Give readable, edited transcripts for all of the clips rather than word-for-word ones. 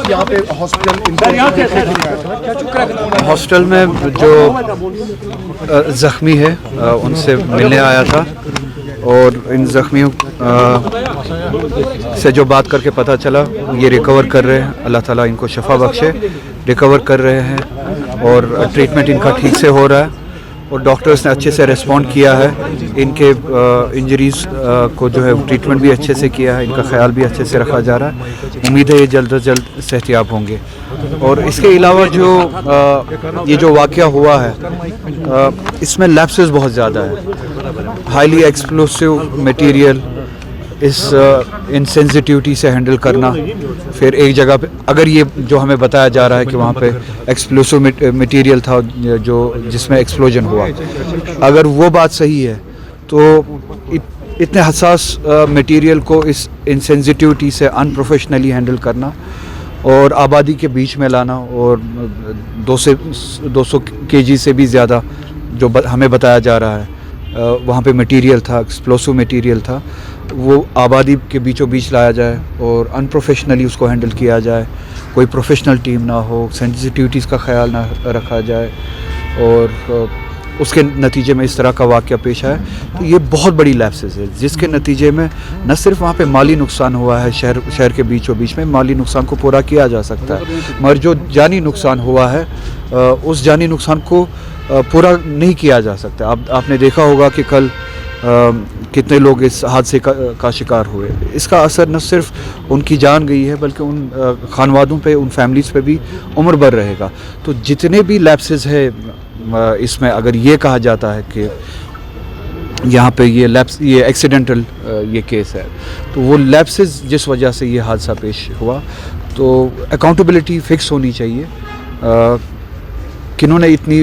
यहाँ पे हॉस्टल में जो ज़ख्मी है उनसे मिलने आया था और इन ज़ख्मियों से जो बात करके पता चला ये रिकवर कर रहे हैं, अल्लाह ताला इनको शफा बख्शे, रिकवर कर रहे हैं और ट्रीटमेंट इनका ठीक से हो रहा है और डॉक्टर्स ने अच्छे से रिस्पॉन्ड किया है। इनके इंजरीज़ को जो है ट्रीटमेंट भी अच्छे से किया है, इनका ख्याल भी अच्छे से रखा जा रहा है। उम्मीद है ये जल्द अज जल्द सेहतियाब होंगे। और इसके अलावा जो ये जो वाक़या हुआ है इसमें लैप्सेस बहुत ज़्यादा है, हाईली एक्सप्लोसिव मटेरियल, इस इनसेंसिटिविटी से हैंडल करना, फिर एक जगह पे अगर ये जो हमें बताया जा रहा है कि वहाँ पे एक्सप्लोसिव मटेरियल था जो जिसमें एक्सप्लोजन हुआ, अगर वो बात सही है तो इतने हसास मटेरियल को इस इनसेंसिटिविटी से अनप्रोफेशनली हैंडल करना और आबादी के बीच में लाना और 200 kg से भी ज़्यादा जो हमें बताया जा रहा है वहाँ पे मटेरियल था, एक्सप्लोसिव मटेरियल था, वो आबादी के बीचों बीच लाया जाए और अनप्रोफेशनली उसको हैंडल किया जाए, कोई प्रोफेशनल टीम ना हो, सेंसिटिविटीज़ का ख्याल ना रखा जाए और उसके नतीजे में इस तरह का वाक़या पेश आया, तो ये बहुत बड़ी लैप्सेस है जिसके नतीजे में न सिर्फ वहाँ पे माली नुकसान हुआ है, शहर के बीचों बीच में माली नुकसान को पूरा किया जा सकता है, मगर जो जानी नुकसान हुआ है उस जानी नुकसान को पूरा नहीं किया जा सकता। आपने देखा होगा कि कल कितने लोग इस हादसे का शिकार हुए। इसका असर न सिर्फ उनकी जान गई है बल्कि उन खानवादों पे, उन फैमिलीज़ पे भी उम्र भर रहेगा। तो जितने भी लैप्सेस है इसमें अगर ये कहा जाता है कि यहाँ पे ये एक्सीडेंटल ये केस है, तो वो लैप्सेस जिस वजह से ये हादसा पेश हुआ, तो अकाउंटेबिलिटी फ़िक्स होनी चाहिए। किन्होंने इतनी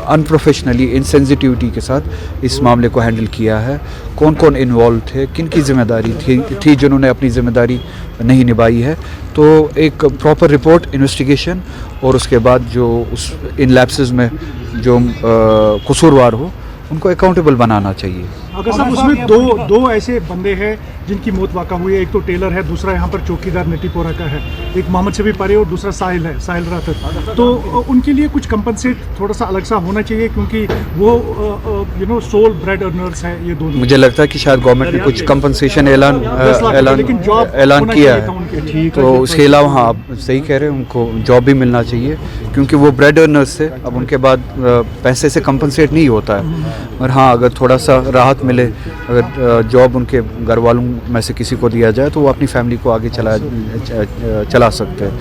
अनप्रोफेशनली इनसेंसिटिविटी के साथ इस मामले को हैंडल किया है, कौन कौन इन्वॉल्व थे, किन की ज़िम्मेदारी थी जिन्होंने अपनी ज़िम्मेदारी नहीं निभाई है। तो एक प्रॉपर रिपोर्ट, इन्वेस्टिगेशन और उसके बाद जो इन लैप्सेस में जो कसूरवार हो उनको अकाउंटेबल बनाना चाहिए। अगर साहब उसमें दो ऐसे बंदे हैं जिनकी मौत वाक़ा हुई है, एक तो टेलर है, दूसरा यहाँ पर चौकीदार नटीपोरा का है, एक मोहम्मद शबी पारे और दूसरा साहिल है, साहिल रातत। तो उनके लिए कुछ कंपनसेट थोड़ा सा अलग सा होना चाहिए क्योंकि वो सोल ब्रेड अर्नर्स हैं ये दोनों। मुझे लगता है कि शायद गवर्नमेंट ने कुछ कंपनसेशन ऐलान किया है, तो उसके अलावा हाँ आप सही कह रहे हैं, उनको जॉब भी मिलना चाहिए क्योंकि वो ब्रेड अर्नर्स थे। अब उनके बाद पैसे से कंपनसेट नहीं होता है, और हाँ अगर थोड़ा सा राहत मिले, अगर जॉब उनके घर वालों में से किसी को दिया जाए तो वो अपनी फैमिली को आगे चला सकते हैं।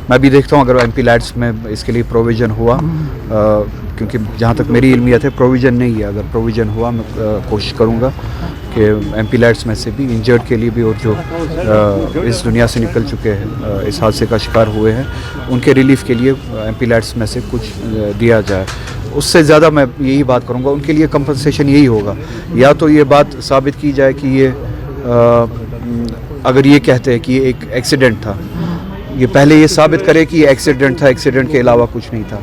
मैं भी देखता हूँ अगर MP लैड्स में इसके लिए प्रोविज़न हुआ, क्योंकि जहाँ तक मेरी इल्मियत है प्रोविज़न नहीं है, अगर प्रोविज़न हुआ मैं कोशिश करूँगा कि MP लैड्स में से भी इंजर्ड के लिए भी और जो इस दुनिया से निकल चुके हैं, इस हादसे का शिकार हुए हैं, उनके रिलीफ़ के लिए MP लैड्स में से कुछ दिया जाए। उससे ज़्यादा मैं यही बात करूँगा, उनके लिए कंपनसेशन यही होगा, या तो ये बात साबित की जाए कि ये अगर ये कहते हैं कि ये एक एक्सीडेंट था, ये पहले ये साबित करे कि ये एक्सीडेंट था, एक्सीडेंट के अलावा कुछ नहीं था।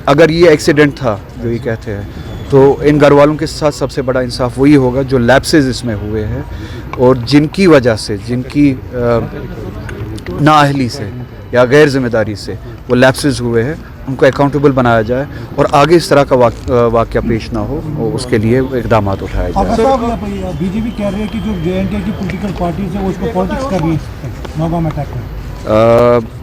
अगर ये एक्सीडेंट था जो ये कहते हैं, तो इन घर वालों के साथ सबसे बड़ा इंसाफ वही होगा जो लैप्सेस इसमें हुए हैं और जिनकी वजह से, जिनकी नाअहली से या गैर जिम्मेदारी से वो लैप्सेस हुए हैं, उनको अकाउंटेबल बनाया जाए और आगे इस तरह का वाक़या पेश ना हो, उसके लिए इक़दाम उठाए जाए। बीजेपी कह रही है कि जो J&K की पॉलिटिकल पार्टीज है वो उसको पॉलिटिक्स कर रही है नौगाम अटैक में।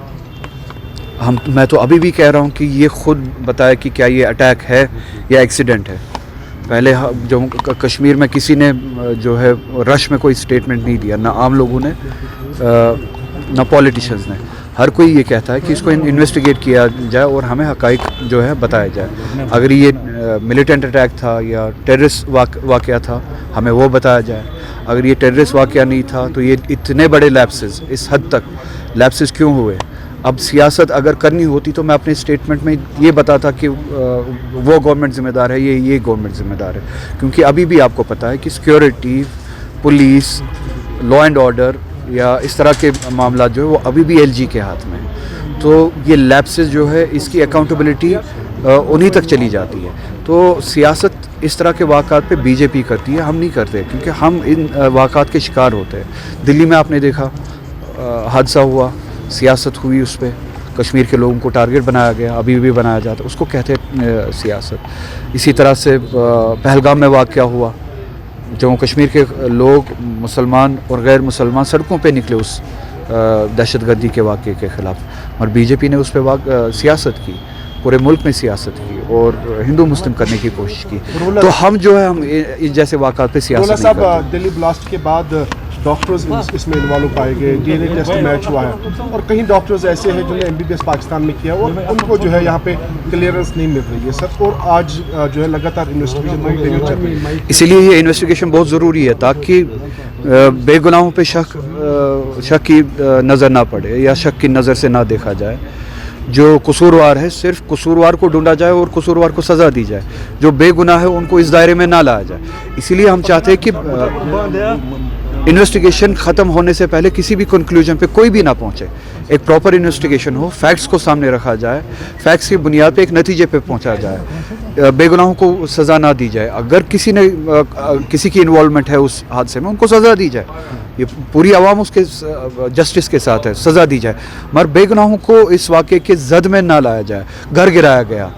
मैं तो अभी भी कह रहा हूँ कि ये खुद बताए कि क्या ये अटैक है या एक्सीडेंट है। पहले जो कश्मीर में किसी ने जो है रश में कोई स्टेटमेंट नहीं दिया, ना आम लोगों ने ना पॉलिटिशियंस ने। हर कोई ये कहता है कि इसको इन्वेस्टिगेट किया जाए और हमें हक़ाइक़ जो है बताया जाए। अगर ये मिलिटेंट अटैक था या टेररिस्ट वाक़या था, हमें वो बताया जाए। अगर ये टेररिस्ट वाक़या नहीं था तो ये इतने बड़े लैप्सेस, इस हद तक लैप्सेस क्यों हुए। अब सियासत अगर करनी होती तो मैं अपने स्टेटमेंट में ये बताता कि वो गवर्नमेंट ज़िम्मेदार है, ये गवर्नमेंट ज़िम्मेदार है, क्योंकि अभी भी आपको पता है कि security, police, law and order या इस तरह के मामला जो है वो अभी भी LG के हाथ में है। तो ये लैप्सेस जो है इसकी अकाउंटेबिलिटी उन्हीं तक चली जाती है। तो सियासत इस तरह के वाक़ात पे बीजेपी करती है, हम नहीं करते, क्योंकि हम इन वाक़ात के शिकार होते हैं। दिल्ली में आपने देखा हादसा हुआ, سیاست ہوئی اس پہ, کشمیر کے لوگوں کو ٹارگٹ بنایا گیا, ابھی بھی بنایا جاتا, اس کو کہتے ہیں سیاست. اسی طرح سے پہلگام میں واقعہ ہوا, جموں کشمیر کے لوگ مسلمان اور غیر مسلمان سڑکوں پہ نکلے اس دہشت گردی کے واقعے کے خلاف, اور بی جے پی نے اس پہ سیاست کی, پورے ملک میں سیاست کی اور ہندو مسلم کرنے کی کوشش کی. تو ہم جو ہے ہم ان جیسے واقعات پہ سیاست نہیں کرتے. صاحب, دلی بلاسٹ کے بعد ڈاکٹرز اس میں انوالو پائے گئے, D N A test match ہوا ہے, اور کئی ڈاکٹرز ایسے ہیں جنہوں نے M B B S Pakistan میں کیا اور ان کو جو ہے یہاں پہ کلیئرنس نہیں مل رہی ہے سر, اور آج جو ہے لگاتار انویسٹیگیشن چل رہی ہے. اسی لیے یہ انویسٹیگیشن بہت ضروری ہے تاکہ بے گناہوں پہ شک کی نظر نہ پڑے یا شک کی نظر سے نہ دیکھا جائے. جو قصوروار ہے صرف قصوروار کو ڈھونڈا جائے اور قصوروار کو سزا دی جائے, جو بے گناہ ہے ان کو اس دائرے میں نہ لایا جائے. اسی لیے ہم چاہتے ہیں کہ انویسٹیگیشن ختم ہونے سے پہلے کسی بھی کنکلوژن پہ کوئی بھی نہ پہنچے, ایک پراپر انویسٹیگیشن ہو, فیکٹس کو سامنے رکھا جائے, فیکٹس کی بنیاد پہ ایک نتیجے پہ پہنچا جائے, بے گناہوں کو سزا نہ دی جائے. اگر کسی کی انوالومنٹ ہے اس حادثے میں ان کو سزا دی جائے, یہ پوری عوام اس کے جسٹس کے ساتھ ہے, سزا دی جائے, مگر بے گناہوں کو اس واقعے کے زد میں نہ لایا جائے. گھر گرایا گیا,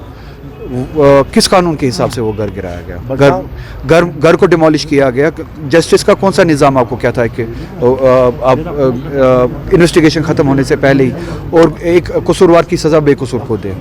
کس قانون کے حساب سے وہ گھر گرایا گیا؟ گھر کو ڈیمولش کیا گیا. جسٹس کا کون سا نظام آپ کو کہتا ہے کہ آپ انویسٹیگیشن ختم ہونے سے پہلے ہی اور ایک قصوروار کی سزا بے قصور کو دیں؟